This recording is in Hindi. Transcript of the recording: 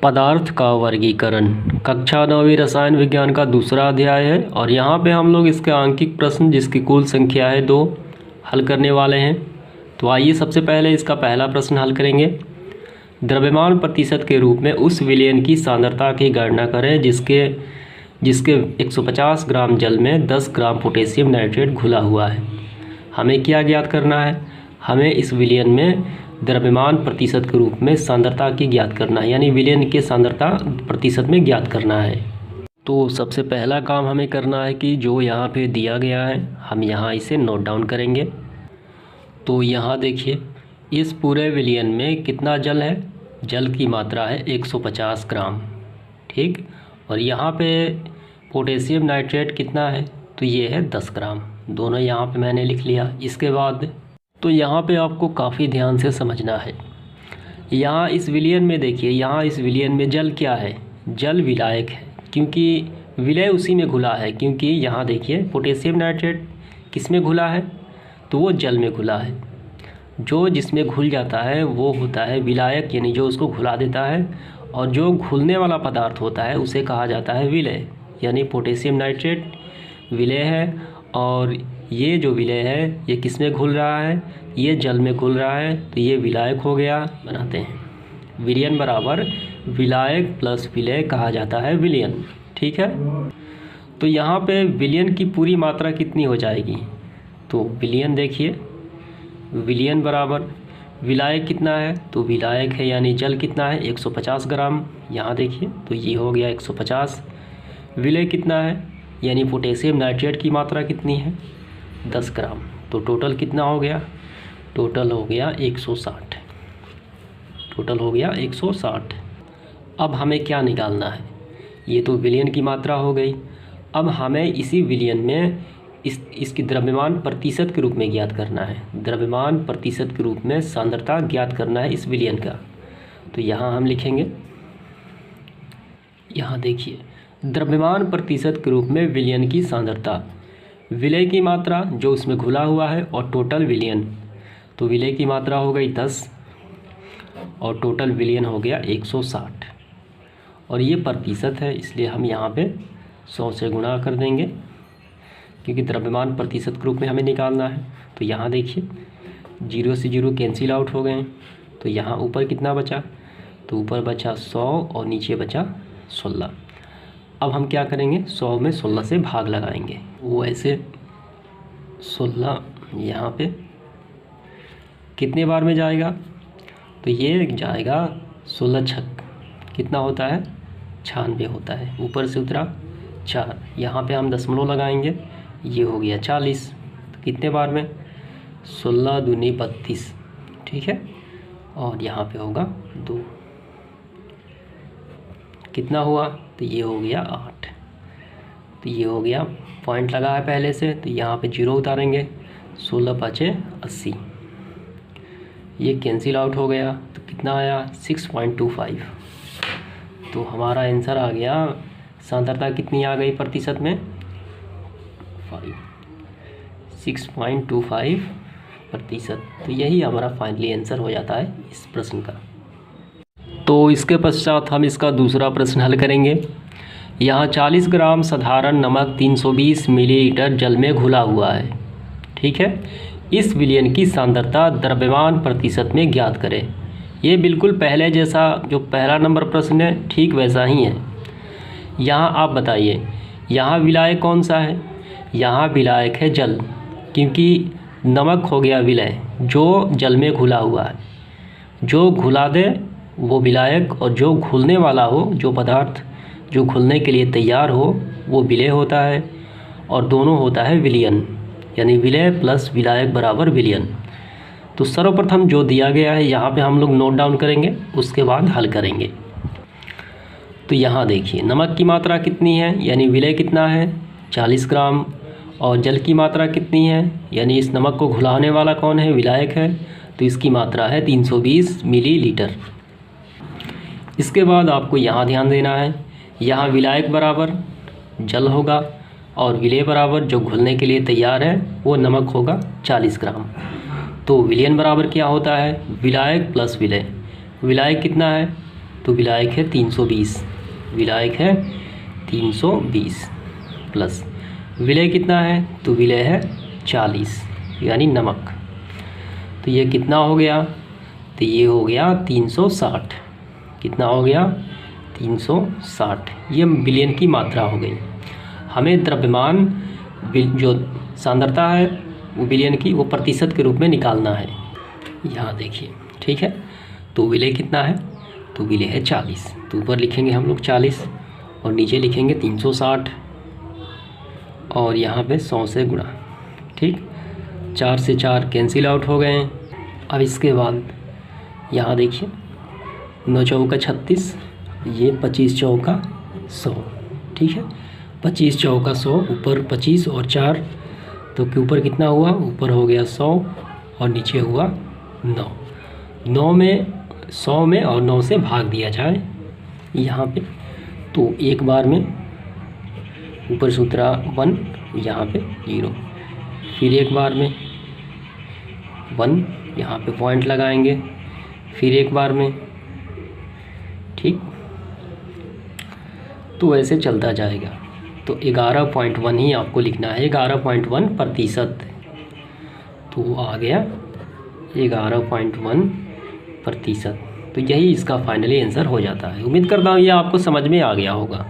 पदार्थ का वर्गीकरण कक्षा 9वीं रसायन विज्ञान का दूसरा अध्याय है और यहाँ पे हम लोग इसके आंकिक प्रश्न जिसकी कुल संख्या है 2 हल करने वाले हैं। तो आइए सबसे पहले इसका पहला प्रश्न हल करेंगे। द्रव्यमान प्रतिशत के रूप में उस विलयन की सांद्रता की गणना करें जिसके 150 ग्राम जल में 10 ग्राम पोटेशियम नाइट्रेट घुला हुआ है। हमें क्या ज्ञात करना है? हमें इस विलयन में द्रव्यमान प्रतिशत के रूप में सांद्रता की ज्ञात करना है, यानी विलयन के सांद्रता प्रतिशत में ज्ञात करना है। तो सबसे पहला काम हमें करना है कि जो यहाँ पे दिया गया है हम यहाँ इसे नोट डाउन करेंगे। तो यहाँ देखिए इस पूरे विलयन में कितना जल है? जल की मात्रा है 150 ग्राम, ठीक। और यहाँ पे पोटेशियम नाइट्रेट कितना है? तो ये है 10 ग्राम। दोनों यहाँ पे मैंने लिख लिया। इसके बाद तो यहाँ पे आपको काफ़ी ध्यान से समझना है। यहाँ इस विलयन में देखिए, यहाँ इस विलयन में जल क्या है? जल विलायक है, क्योंकि विलय उसी में घुला है। क्योंकि यहाँ देखिए पोटेशियम नाइट्रेट किस में घुला है? तो वो जल में घुला है। जो जिसमें घुल जाता है वो होता है विलायक, यानी जो उसको घुला देता है। और जो घुलने वाला पदार्थ होता है उसे कहा जाता है विलय, यानी पोटेशियम नाइट्रेट विलय है। और ये जो विलय है ये किस में घुल रहा है? ये जल में घुल रहा है, तो ये विलायक हो गया। बनाते हैं विलयन बराबर विलायक प्लस विलय कहा जाता है विलयन, ठीक है। तो यहाँ पे विलयन की पूरी मात्रा कितनी हो जाएगी? तो विलयन देखिए, विलयन बराबर विलायक कितना है? तो विलायक है यानी जल कितना है? 150 ग्राम। यहाँ देखिए तो ये हो गया 150। विलय कितना है? यानी पोटेशियम नाइट्रेट की मात्रा कितनी है? 10 ग्राम। तो टोटल कितना हो गया? टोटल हो गया 160। टोटल हो गया 160। अब हमें क्या निकालना है? ये तो विलयन की मात्रा हो गई। अब हमें इसी विलयन में इसकी द्रव्यमान प्रतिशत के रूप में ज्ञात करना है। द्रव्यमान प्रतिशत के रूप में सांद्रता ज्ञात करना है इस विलयन का। तो यहाँ हम लिखेंगे, यहाँ देखिए द्रव्यमान प्रतिशत के रूप में विलयन की सांद्रता, विलय की मात्रा जो उसमें घुला हुआ है और टोटल विलयन। तो विलय की मात्रा हो गई 10 और टोटल विलयन हो गया 160। और ये प्रतिशत है इसलिए हम यहाँ पे 100 से गुणा कर देंगे, क्योंकि द्रव्यमान प्रतिशत के रूप में हमें निकालना है। तो यहाँ देखिए 0 से 0 कैंसिल आउट हो गए। तो यहाँ ऊपर कितना बचा? तो ऊपर बचा 100 और नीचे बचा 16। अब हम क्या करेंगे? 100 में 16 से भाग लगाएंगे। वो ऐसे 16 यहाँ पे कितने बार में जाएगा? तो ये जाएगा 16 छक कितना होता है? 96 होता है। ऊपर से उतरा 4, यहाँ पे हम दशमलव लगाएंगे, ये हो गया 40। तो कितने बार में? 16 दूनी 32, ठीक है। और यहाँ पे होगा 2। कितना हुआ? तो ये हो गया 8। तो ये हो गया, पॉइंट लगा है पहले से, तो यहाँ पे 0 उतारेंगे। 16 5 80, ये कैंसिल आउट हो गया। तो कितना आया? 6.25। तो हमारा आंसर आ गया, सांद्रता कितनी आ गई प्रतिशत में? 6.25 प्रतिशत। तो यही हमारा फाइनली आंसर हो जाता है इस प्रश्न का। तो इसके पश्चात हम इसका दूसरा प्रश्न हल करेंगे। यहाँ 40 ग्राम साधारण नमक 320 मिलीलीटर जल में घुला हुआ है, ठीक है। इस विलयन की सांद्रता द्रव्यमान प्रतिशत में ज्ञात करें। ये बिल्कुल पहले जैसा जो पहला नंबर प्रश्न है ठीक वैसा ही है। यहाँ आप बताइए, यहाँ विलायक कौन सा है? यहाँ विलायक है जल, क्योंकि नमक हो गया विलय जो जल में घुला हुआ है। जो घुला दे वो विलायक, और जो घुलने वाला हो, जो पदार्थ जो घुलने के लिए तैयार हो वो विलय होता है। और दोनों होता है विलयन, यानी विलय प्लस विलायक बराबर विलयन। तो सर्वप्रथम जो दिया गया है यहाँ पे हम लोग नोट डाउन करेंगे, उसके बाद हल करेंगे। तो यहाँ देखिए नमक की मात्रा कितनी है, यानी विलय कितना है? 40 ग्राम। और जल की मात्रा कितनी है, यानी इस नमक को घुलाने वाला कौन है? विलायक है। तो इसकी मात्रा है 320 मिलीलीटर। इसके बाद आपको यहाँ ध्यान देना है, यहाँ विलायक बराबर जल होगा और विलय बराबर जो घुलने के लिए तैयार है वो नमक होगा 40 ग्राम। तो विलयन बराबर क्या होता है? विलायक प्लस विलय। विलायक कितना है? तो तो विलायक है 320, विलायक है 320 प्लस विलय कितना है, तो विलय है 40 यानी नमक। तो ये कितना हो गया, तो ये हो गया 360। कितना हो गया, 360। ये बिलियन की मात्रा हो गई। हमें द्रव्यमान जो सांद्रता है वो बिलियन की, वो प्रतिशत के रूप में निकालना है। यहाँ देखिए, ठीक है। तो विलय कितना है, तो विलय है 40। तो ऊपर लिखेंगे हम लोग 40 और नीचे लिखेंगे 360 और यहाँ पे 100 से गुणा। ठीक, 4 से 4 कैंसिल आउट हो गए हैं। अब इसके बाद यहाँ देखिए 9 चौका 36, ये 25 चौका 100। ठीक है, 25 चौका 100, ऊपर 25 और 4 तो के ऊपर कितना हुआ, ऊपर हो गया 100 और नीचे हुआ 9। 9 में 100 में और 9 से भाग दिया जाए यहाँ पे, तो एक बार में ऊपर सूत्रा 1, यहाँ पे 0, फिर एक बार में 1, यहाँ पे पॉइंट लगाएंगे, फिर एक बार में। ठीक, तो ऐसे चलता जाएगा। तो 11.1 ही आपको लिखना है, 11.1%। तो आ गया 11.1%। तो यही इसका फाइनली आंसर हो जाता है। उम्मीद करता हूँ ये आपको समझ में आ गया होगा।